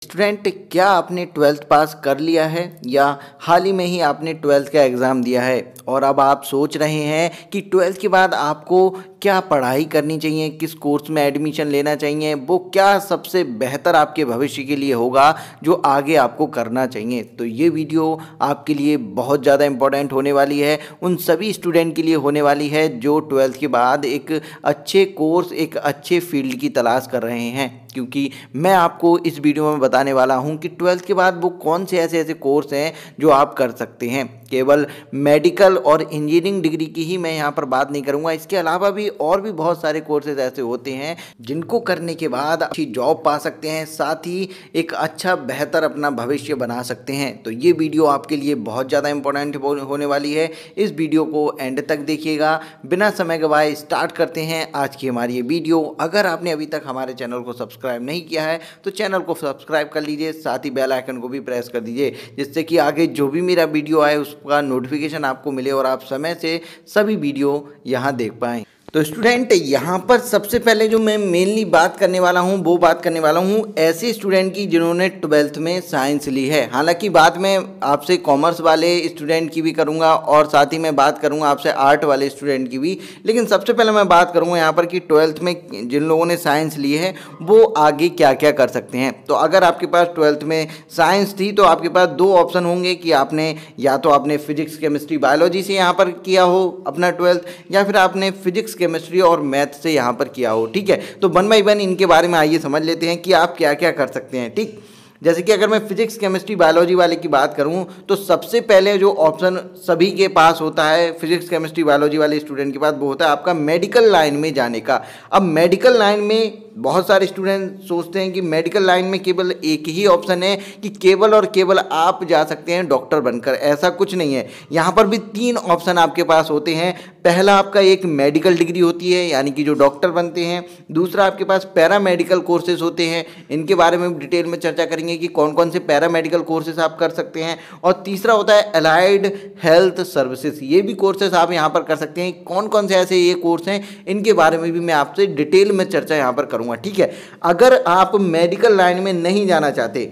Student, क्या आपने 12th पास कर लिया है या हाल ही में ही आपने 12th का एग्ज़ाम दिया है और अब आप सोच रहे हैं कि 12th के बाद आपको क्या पढ़ाई करनी चाहिए, किस कोर्स में एडमिशन लेना चाहिए, वो क्या सबसे बेहतर आपके भविष्य के लिए होगा जो आगे आपको करना चाहिए। तो ये वीडियो आपके लिए बहुत ज़्यादा इम्पोर्टेंट होने वाली है, उन सभी स्टूडेंट के लिए होने वाली है जो 12th के बाद एक अच्छे कोर्स, एक अच्छे फील्ड की तलाश कर रहे हैं। क्योंकि मैं आपको इस वीडियो में बताने वाला हूं कि 12th के बाद वो कौन से ऐसे कोर्स हैं जो आप कर सकते हैं। केवल मेडिकल और इंजीनियरिंग डिग्री की ही मैं यहाँ पर बात नहीं करूँगा, इसके अलावा भी और भी बहुत सारे कोर्सेज ऐसे होते हैं जिनको करने के बाद अच्छी जॉब पा सकते हैं, साथ ही एक अच्छा बेहतर अपना भविष्य बना सकते हैं। तो ये वीडियो आपके लिए बहुत ज़्यादा इंपॉर्टेंट होने वाली है। इस वीडियो को एंड तक देखिएगा। बिना समय गवाए स्टार्ट करते हैं आज की हमारी ये वीडियो। अगर आपने अभी तक हमारे चैनल को सब्सक्राइब नहीं किया है तो चैनल को सब्सक्राइब कर लीजिए, साथ ही बेल आइकन को भी प्रेस कर दीजिए, जिससे कि आगे जो भी मेरा वीडियो आए उसका नोटिफिकेशन आपको मिले और आप समय से सभी वीडियो यहाँ देख पाएँ। तो स्टूडेंट, यहाँ पर सबसे पहले जो मैं मेनली बात करने वाला हूँ वो बात करने वाला हूँ ऐसे स्टूडेंट की जिन्होंने 12th में साइंस ली है। हालांकि बात मैं आपसे कॉमर्स वाले स्टूडेंट की भी करूँगा और साथ ही मैं बात करूँगा आपसे आर्ट वाले स्टूडेंट की भी, लेकिन सबसे पहले मैं बात करूँगा यहाँ पर कि 12th में जिन लोगों ने साइंस ली है वो आगे क्या क्या कर सकते हैं। तो अगर आपके पास 12th में साइंस थी तो आपके पास दो ऑप्शन होंगे कि आपने या तो आपने फिजिक्स, केमिस्ट्री, बायोलॉजी से यहाँ पर किया हो अपना 12th, या फिर आपने फिजिक्स, केमिस्ट्री और मैथ से यहाँ पर किया हो। ठीक है, तो 1 बाय 1 इनके बारे में आइए समझ लेते हैं कि आप क्या क्या कर सकते हैं। ठीक, जैसे कि अगर मैं फिजिक्स, केमिस्ट्री, बायोलॉजी वाले की बात करूं तो सबसे पहले जो ऑप्शन सभी के पास होता है फिजिक्स, केमिस्ट्री, बायोलॉजी वाले स्टूडेंट के पास, वो होता है आपका मेडिकल लाइन में जाने का। अब मेडिकल लाइन में बहुत सारे स्टूडेंट सोचते हैं कि मेडिकल लाइन में केवल एक ही ऑप्शन है कि केवल और केवल आप जा सकते हैं डॉक्टर बनकर। ऐसा कुछ नहीं है, यहाँ पर भी 3 ऑप्शन आपके पास होते हैं। पहला आपका एक मेडिकल डिग्री होती है, यानी कि जो डॉक्टर बनते हैं। दूसरा आपके पास पैरामेडिकल कोर्सेज होते हैं, इनके बारे में डिटेल में चर्चा करेंगे कि कौन कौन से पैरामेडिकल कोर्सेज आप कर सकते हैं। और तीसरा होता है अलाइड हेल्थ सर्विसेज, ये भी कोर्सेज आप यहाँ पर कर सकते हैं। कौन कौन से ऐसे ये कोर्स हैं इनके बारे में भी मैं आपसे डिटेल में चर्चा यहाँ पर करूँगा। ठीक है, अगर आप मेडिकल लाइन में नहीं जाना चाहते,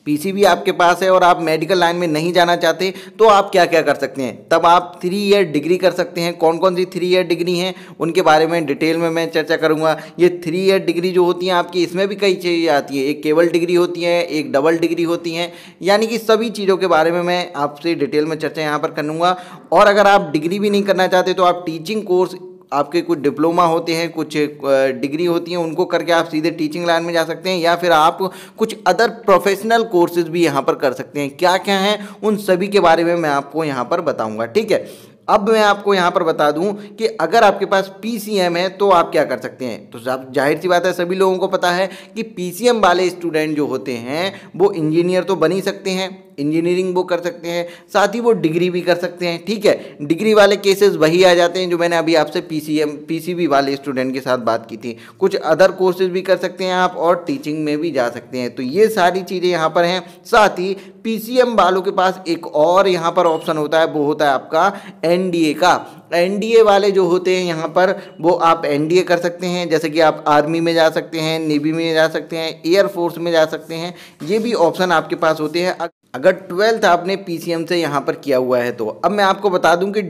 पीसीबी आपके पास है और आप मेडिकल लाइन में नहीं जाना चाहते, तो आप क्या क्या कर सकते हैं। तब आप 3 ईयर डिग्री कर सकते हैं। कौन कौन सी 3 ईयर डिग्री हैं उनके बारे में डिटेल में मैं चर्चा करूंगा। ये 3 ईयर डिग्री जो होती हैं आपकी, इसमें भी कई चीज़ें आती है। एक केवल डिग्री होती है, एक डबल डिग्री होती हैं, यानी कि सभी चीज़ों के बारे में मैं आपसे डिटेल में चर्चा यहाँ पर करूँगा। और अगर आप डिग्री भी नहीं करना चाहते तो आप टीचिंग कोर्स, आपके कुछ डिप्लोमा होते हैं, कुछ डिग्री होती हैं, उनको करके आप सीधे टीचिंग लाइन में जा सकते हैं, या फिर आप कुछ अदर प्रोफेशनल कोर्सेज भी यहाँ पर कर सकते हैं। क्या क्या हैं उन सभी के बारे में मैं आपको यहाँ पर बताऊँगा। ठीक है, अब मैं आपको यहाँ पर बता दूं कि अगर आपके पास पीसीएम है तो आप क्या कर सकते हैं। तो जाहिर सी बात है, सभी लोगों को पता है कि पीसीएम वाले स्टूडेंट जो होते हैं वो इंजीनियर तो बन ही सकते हैं, इंजीनियरिंग वो कर सकते हैं, साथ ही वो डिग्री भी कर सकते हैं। ठीक है, डिग्री वाले केसेस वही आ जाते हैं जो मैंने अभी आपसे पीसीबी वाले स्टूडेंट के साथ बात की थी। कुछ अदर कोर्सेज भी कर सकते हैं आप और टीचिंग में भी जा सकते हैं। तो ये सारी चीज़ें यहाँ पर हैं। साथ ही पीसीएम वालों के पास एक और यहाँ पर ऑप्शन होता है, वो होता है आपका एनडीए का। एनडीए वाले जो होते हैं यहाँ पर, वो आप एनडीए कर सकते हैं। जैसे कि आप आर्मी में जा सकते हैं, नेवी में जा सकते हैं, एयरफोर्स में जा सकते हैं। ये भी ऑप्शन आपके पास होते हैं अगर 12th आपने पीसीएम से यहाँ पर किया हुआ है तो। अब मैं आपको बता दूं कि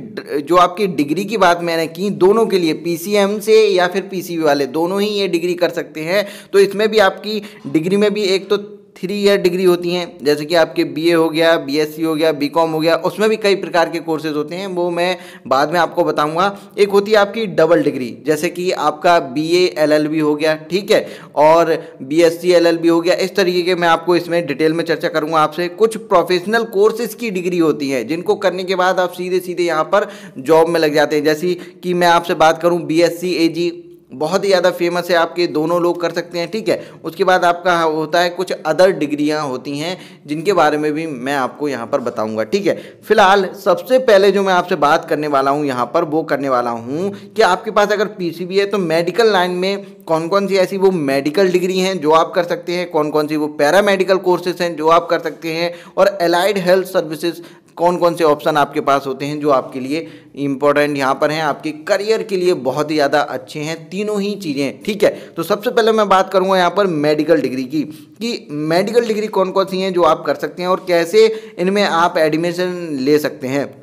जो आपकी डिग्री की बात मैंने की, दोनों के लिए पीसीएम से या फिर पीसीबी वाले दोनों ही ये डिग्री कर सकते हैं। तो इसमें भी आपकी डिग्री में भी एक तो 3 ईयर डिग्री होती हैं, जैसे कि आपके बीए हो गया, बीएससी हो गया, बीकॉम हो गया, उसमें भी कई प्रकार के कोर्सेज होते हैं, वो मैं बाद में आपको बताऊंगा। एक होती है आपकी डबल डिग्री, जैसे कि आपका बीए एलएलबी हो गया, ठीक है, और बीएससी एलएलबी हो गया। इस तरीके के मैं आपको इसमें डिटेल में चर्चा करूंगा आपसे। कुछ प्रोफेशनल कोर्सेज की डिग्री होती है जिनको करने के बाद आप सीधे सीधे यहाँ पर जॉब में लग जाते हैं। जैसे कि मैं आपसे बात करूँ बीएससी एजी, बहुत ही ज़्यादा फेमस है, आपके दोनों लोग कर सकते हैं। ठीक है, उसके बाद आपका होता है कुछ अदर डिग्रियां होती हैं जिनके बारे में भी मैं आपको यहाँ पर बताऊंगा। ठीक है, फिलहाल सबसे पहले जो मैं आपसे बात करने वाला हूँ यहाँ पर, वो करने वाला हूँ कि आपके पास अगर पीसीबी है तो मेडिकल लाइन में कौन कौन सी ऐसी वो मेडिकल डिग्री हैं जो आप कर सकते हैं, कौन कौन सी वो पैरामेडिकल कोर्सेज हैं जो आप कर सकते हैं, और अलाइड हेल्थ सर्विसेज कौन कौन से ऑप्शन आपके पास होते हैं जो आपके लिए इंपॉर्टेंट यहाँ पर हैं, आपके करियर के लिए बहुत ही ज़्यादा अच्छे हैं तीनों ही चीज़ें। ठीक है, तो सबसे पहले मैं बात करूँगा यहाँ पर मेडिकल डिग्री की, कि मेडिकल डिग्री कौन कौन सी हैं जो आप कर सकते हैं और कैसे इनमें आप एडमिशन ले सकते हैं।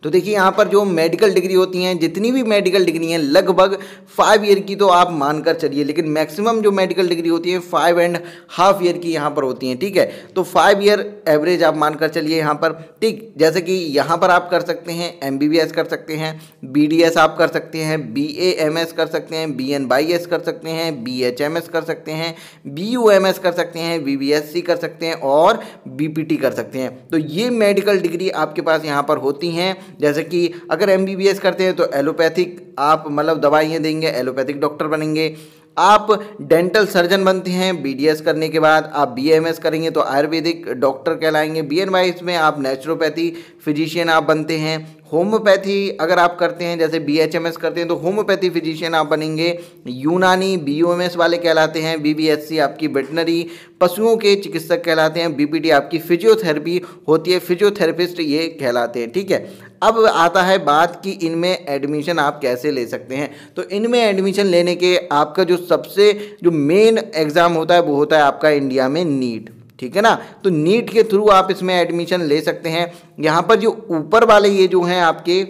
तो देखिए यहाँ पर जो मेडिकल डिग्री होती हैं, जितनी भी मेडिकल डिग्री हैं लगभग 5 ईयर की तो आप मानकर चलिए, लेकिन मैक्सिमम जो मेडिकल डिग्री होती है 5.5 ईयर की यहाँ पर होती हैं। ठीक है, तो 5 ईयर एवरेज आप मानकर चलिए यहाँ पर। ठीक, जैसे कि यहाँ पर आप कर सकते हैं MBBS कर सकते हैं, BDS आप कर सकते हैं, BAMS कर सकते हैं, BNYS कर सकते हैं, BHMS कर सकते हैं, BUMS कर सकते हैं, BBSC कर सकते हैं और BPT कर सकते हैं। तो ये मेडिकल डिग्री आपके पास यहाँ पर होती हैं। जैसे कि अगर MBBS करते हैं तो एलोपैथिक आप मतलब दवाइयाँ देंगे, एलोपैथिक डॉक्टर बनेंगे। आप डेंटल सर्जन बनते हैं BDS करने के बाद, आप BAMS करेंगे तो आयुर्वेदिक डॉक्टर कहलाएंगे। BNYS में आप नेचुरोपैथी फिजिशियन आप बनते हैं। होम्योपैथी अगर आप करते हैं, जैसे BHMS करते हैं तो होम्योपैथी फिजिशियन आप बनेंगे। यूनानी BOMS वाले कहलाते हैं। BBSC आपकी वेटनरी पशुओं के चिकित्सक कहलाते हैं। BPT आपकी फिजियोथेरेपी होती है, फिजियोथेरेपिस्ट ये कहलाते हैं। ठीक है, अब आता है बात कि इनमें एडमिशन आप कैसे ले सकते हैं। तो इनमें एडमिशन लेने के आपका जो मेन एग्ज़ाम होता है वो होता है आपका इंडिया में नीट। ठीक है ना, तो नीट के थ्रू आप इसमें एडमिशन ले सकते हैं। यहाँ पर जो ऊपर वाले ये जो हैं आपके,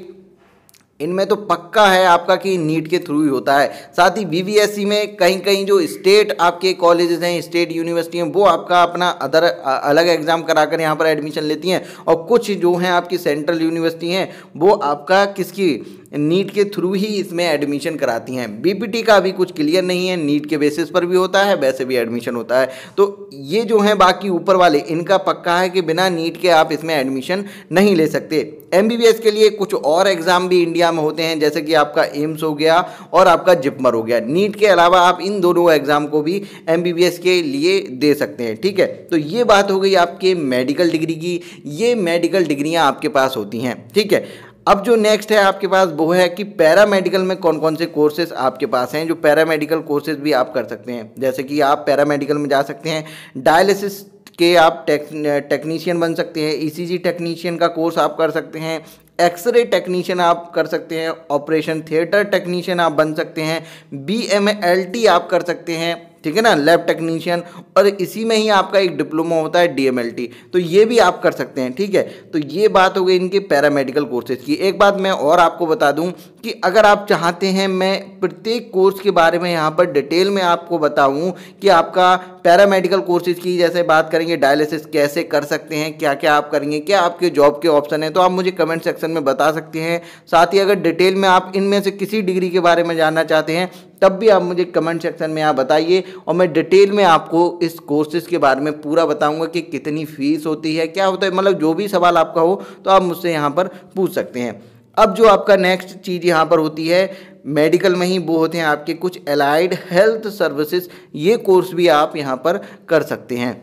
इनमें तो पक्का है आपका कि नीट के थ्रू ही होता है। साथ ही BBSC में कहीं कहीं जो स्टेट आपके कॉलेजेस हैं, स्टेट यूनिवर्सिटी हैं, वो आपका अपना अलग एग्जाम कराकर यहाँ पर एडमिशन लेती हैं। और कुछ जो हैं आपकी सेंट्रल यूनिवर्सिटी हैं वो आपका किसकी नीट के थ्रू ही इसमें एडमिशन कराती हैं। BPT का अभी कुछ क्लियर नहीं है, नीट के बेसिस पर भी होता है, वैसे भी एडमिशन होता है। तो ये जो हैं बाकी ऊपर वाले, इनका पक्का है कि बिना नीट के आप इसमें एडमिशन नहीं ले सकते। MBBS के लिए कुछ और एग्ज़ाम भी इंडिया में होते हैं, जैसे कि आपका एम्स हो गया और आपका जिपमर हो गया। नीट के अलावा आप इन दोनों एग्ज़ाम को भी MBBS के लिए दे सकते हैं। ठीक है, तो ये बात हो गई आपके मेडिकल डिग्री की। ये मेडिकल डिग्रियाँ आपके पास होती हैं। ठीक है, अब जो नेक्स्ट है आपके पास वो है कि पैरामेडिकल में कौन कौन से कोर्सेज आपके पास हैं। जो पैरामेडिकल कोर्सेज भी आप कर सकते हैं, जैसे कि आप पैरामेडिकल में जा सकते हैं, डायलिसिस के आप टेक्नीशियन बन सकते हैं, ECG टेक्नीशियन का कोर्स आप कर सकते हैं, एक्सरे टेक्नीशियन आप कर सकते हैं, ऑपरेशन थिएटर टेक्नीशियन आप बन सकते हैं, BMLT आप कर सकते हैं। ठीक है ना, लैब टेक्नीशियन, और इसी में ही आपका एक डिप्लोमा होता है DMLT, तो ये भी आप कर सकते हैं। ठीक है, तो ये बात हो गई इनके पैरामेडिकल कोर्सेज की। एक बात मैं और आपको बता दूं कि अगर आप चाहते हैं मैं प्रत्येक कोर्स के बारे में यहाँ पर डिटेल में आपको बताऊं कि आपका पैरामेडिकल कोर्सेज की, जैसे बात करेंगे डायलिसिस कैसे कर सकते हैं, क्या क्या आप करेंगे, क्या आपके जॉब के ऑप्शन हैं, तो आप मुझे कमेंट सेक्शन में बता सकते हैं। साथ ही अगर डिटेल में आप इनमें से किसी डिग्री के बारे में जानना चाहते हैं तब भी आप मुझे कमेंट सेक्शन में आप बताइए, और मैं डिटेल में आपको इस कोर्सेज के बारे में पूरा बताऊंगा कि कितनी फीस होती है, क्या होता है, मतलब जो भी सवाल आपका हो तो आप मुझसे यहाँ पर पूछ सकते हैं। अब जो आपका नेक्स्ट चीज़ यहाँ पर होती है मेडिकल में ही, वो होते हैं आपके कुछ एलाइड हेल्थ सर्विसेज। ये कोर्स भी आप यहाँ पर कर सकते हैं।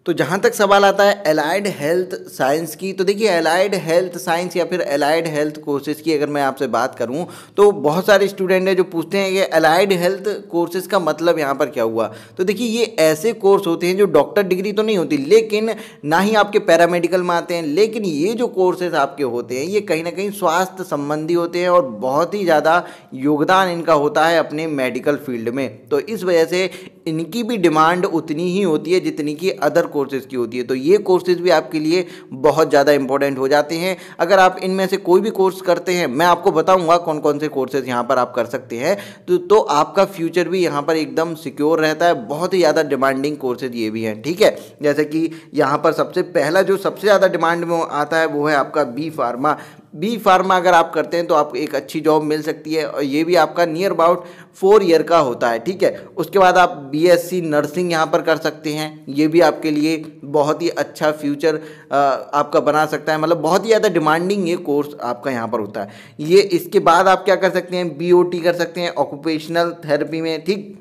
तो जहाँ तक सवाल आता है एलाइड हेल्थ साइंस की, तो देखिए एलाइड हेल्थ साइंस या फिर एलाइड हेल्थ कोर्सेज़ की अगर मैं आपसे बात करूँ तो बहुत सारे स्टूडेंट हैं जो पूछते हैं कि एलाइड हेल्थ कोर्सेज़ का मतलब यहाँ पर क्या हुआ। तो देखिए ये ऐसे कोर्स होते हैं जो डॉक्टर डिग्री तो नहीं होती, लेकिन ना ही आपके पैरामेडिकल में आते हैं, लेकिन ये जो कोर्सेज़ आपके होते हैं ये कहीं ना कहीं स्वास्थ्य संबंधी होते हैं और बहुत ही ज़्यादा योगदान इनका होता है अपने मेडिकल फील्ड में। तो इस वजह से इनकी भी डिमांड उतनी ही होती है जितनी कि अदर कोर्सेज़ की होती है। तो ये कोर्सेज़ भी आपके लिए बहुत ज़्यादा इंपॉर्टेंट हो जाते हैं। अगर आप इनमें से कोई भी कोर्स करते हैं, मैं आपको बताऊंगा कौन कौन से कोर्सेज़ यहाँ पर आप कर सकते हैं, तो आपका फ्यूचर भी यहाँ पर एकदम सिक्योर रहता है। बहुत ही ज़्यादा डिमांडिंग कोर्सेज़ ये भी हैं। ठीक है, जैसे कि यहाँ पर सबसे पहला जो सबसे ज़्यादा डिमांड में आता है वो है आपका बी फार्मा अगर आप करते हैं तो आपको एक अच्छी जॉब मिल सकती है, और ये भी आपका नियर अबाउट 4 ईयर का होता है। ठीक है, उसके बाद आप BSc नर्सिंग यहाँ पर कर सकते हैं, ये भी आपके लिए बहुत ही अच्छा फ्यूचर आपका बना सकता है, मतलब बहुत ही ज़्यादा डिमांडिंग ये कोर्स आपका यहाँ पर होता है। ये इसके बाद आप क्या कर सकते हैं, BOT कर सकते हैं ऑक्यूपेशनल थेरेपी में। ठीक,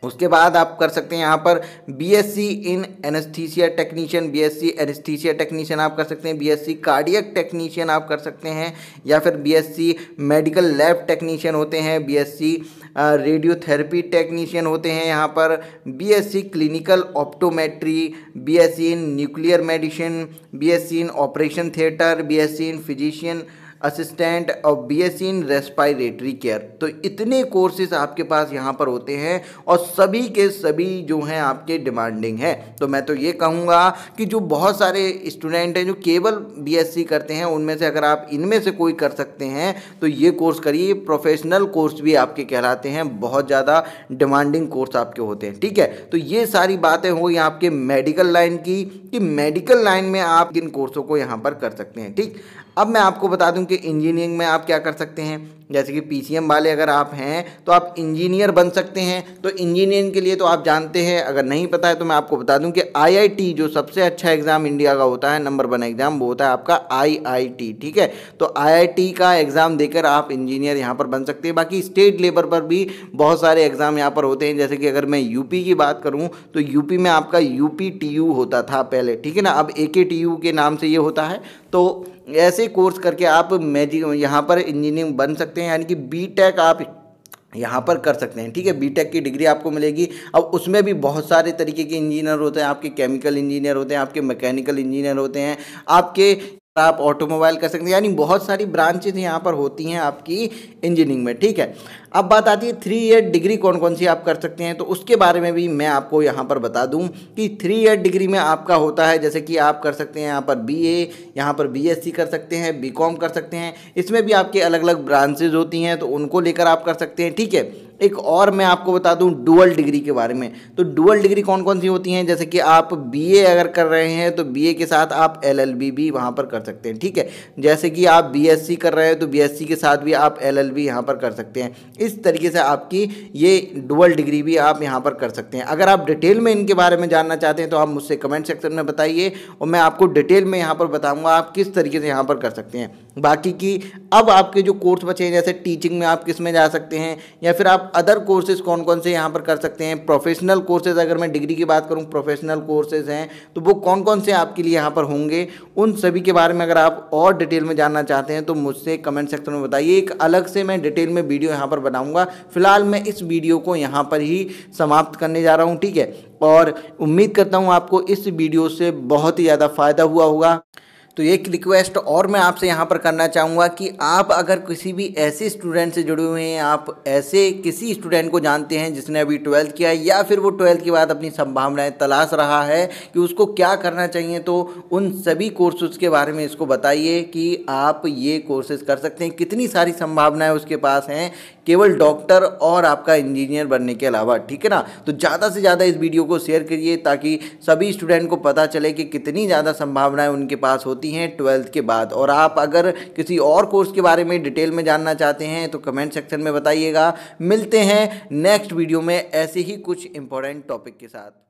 उसके बाद आप कर सकते हैं यहाँ पर BSc in anaesthesia technician, BSc anaesthesia technician आप कर सकते हैं, बीएससी कार्डियक टेक्नीशियन आप कर सकते हैं, या फिर बीएससी मेडिकल लैब टेक्नीशियन होते हैं, बीएससी रेडियोथेरेपी टेक्नीशियन होते हैं, यहाँ पर BSc clinical optometry, BSc in nuclear medicine, BSc in operation theatre, BSc in physician assistant और बीएससी इन रेस्पिरेटरी केयर। तो इतने कोर्सेज आपके पास यहाँ पर होते हैं और सभी के सभी जो हैं आपके डिमांडिंग है। तो मैं तो ये कहूँगा कि जो बहुत सारे स्टूडेंट हैं जो केवल बीएससी करते हैं, उनमें से अगर आप इनमें से कोई कर सकते हैं तो ये कोर्स करिए। प्रोफेशनल कोर्स भी आपके कहलाते हैं, बहुत ज़्यादा डिमांडिंग कोर्स आपके होते हैं। ठीक है, तो ये सारी बातें हो गई आपके मेडिकल लाइन की कि मेडिकल लाइन में आप किन कोर्सों को यहाँ पर कर सकते हैं। ठीक, अब मैं आपको बता दूं कि इंजीनियरिंग में आप क्या कर सकते हैं। जैसे कि पीसीएम वाले अगर आप हैं तो आप इंजीनियर बन सकते हैं। तो इंजीनियरिंग के लिए तो आप जानते हैं, अगर नहीं पता है तो मैं आपको बता दूं कि आईआईटी जो सबसे अच्छा एग्ज़ाम इंडिया का होता है, नंबर 1 एग्ज़ाम, वो होता है आपका आईआईटी। ठीक है, तो आईआईटी का एग्ज़ाम देकर आप इंजीनियर यहाँ पर बन सकते हैं। बाकी स्टेट लेवल पर भी बहुत सारे एग्ज़ाम यहाँ पर होते हैं। जैसे कि अगर मैं यूपी की बात करूँ तो यूपी में आपका यूपीटीयू होता था पहले, ठीक है ना, अब एकेटीयू के नाम से ये होता है। तो ऐसे कोर्स करके आप यहाँ पर इंजीनियरिंग बन सकते हैं, यानी कि बीटेक आप यहाँ पर कर सकते हैं। ठीक है, बीटेक की डिग्री आपको मिलेगी। अब उसमें भी बहुत सारे तरीके के इंजीनियर होते हैं, आपके केमिकल इंजीनियर होते हैं, आपके मैकेनिकल इंजीनियर होते हैं, आप ऑटोमोबाइल कर सकते हैं, यानी बहुत सारी ब्रांचेज यहाँ पर होती हैं आपकी इंजीनियरिंग में। ठीक है, अब बात आती है 3 ईयर डिग्री कौन कौन सी आप कर सकते हैं। तो उसके बारे में भी मैं आपको यहाँ पर बता दूँ कि 3 ईयर डिग्री में आपका होता है, जैसे कि आप कर सकते हैं यहाँ पर बीए, यहाँ पर बीएससी कर सकते हैं, बीकॉम कर सकते हैं। इसमें भी आपके अलग अलग ब्रांचेज होती हैं, तो उनको लेकर आप कर सकते हैं। ठीक है, एक और मैं आपको बता दूं डुअल डिग्री के बारे में। तो डुअल डिग्री कौन कौन सी होती हैं, जैसे कि आप बीए अगर कर रहे हैं तो बीए के साथ आप एलएलबी भी वहाँ पर कर सकते हैं। ठीक है, जैसे कि आप बीएससी कर रहे हैं तो बीएससी के साथ भी आप एलएलबी यहाँ पर कर सकते हैं। इस तरीके से आपकी ये डुअल डिग्री भी आप यहाँ पर कर सकते हैं। अगर आप डिटेल में इनके बारे में जानना चाहते हैं तो आप मुझसे कमेंट सेक्शन में बताइए और मैं आपको डिटेल में यहाँ पर बताऊँगा आप किस तरीके से यहाँ पर कर सकते हैं। बाकी की अब आपके जो कोर्स बचे हैं, जैसे टीचिंग में आप किस में जा सकते हैं, या फिर आप अदर कोर्सेज कौन कौन से यहाँ पर कर सकते हैं। प्रोफेशनल कोर्सेज, अगर मैं डिग्री की बात करूँ, प्रोफेशनल कोर्सेज हैं तो वो कौन कौन से आपके लिए यहाँ पर होंगे, उन सभी के बारे में अगर आप और डिटेल में जानना चाहते हैं तो मुझसे कमेंट सेक्शन में बताइए। एक अलग से मैं डिटेल में वीडियो यहाँ पर बनाऊँगा। फिलहाल मैं इस वीडियो को यहाँ पर ही समाप्त करने जा रहा हूँ। ठीक है, और उम्मीद करता हूँ आपको इस वीडियो से बहुत ही ज़्यादा फ़ायदा हुआ होगा। तो एक रिक्वेस्ट और मैं आपसे यहाँ पर करना चाहूँगा कि आप अगर किसी भी ऐसे स्टूडेंट से जुड़े हुए हैं, आप ऐसे किसी स्टूडेंट को जानते हैं जिसने अभी 12th किया है या फिर वो 12th के बाद अपनी संभावनाएं तलाश रहा है कि उसको क्या करना चाहिए, तो उन सभी कोर्सेज के बारे में इसको बताइए कि आप ये कोर्सेज कर सकते हैं। कितनी सारी संभावनाएँ उसके पास हैं केवल डॉक्टर और आपका इंजीनियर बनने के अलावा। ठीक है ना, तो ज़्यादा से ज़्यादा इस वीडियो को शेयर करिए ताकि सभी स्टूडेंट को पता चले कि कितनी ज़्यादा संभावनाएं उनके पास होती हैं 12th के बाद। और आप अगर किसी और कोर्स के बारे में डिटेल में जानना चाहते हैं तो कमेंट सेक्शन में बताइएगा। मिलते हैं नेक्स्ट वीडियो में ऐसे ही कुछ इंपॉर्टेंट टॉपिक के साथ।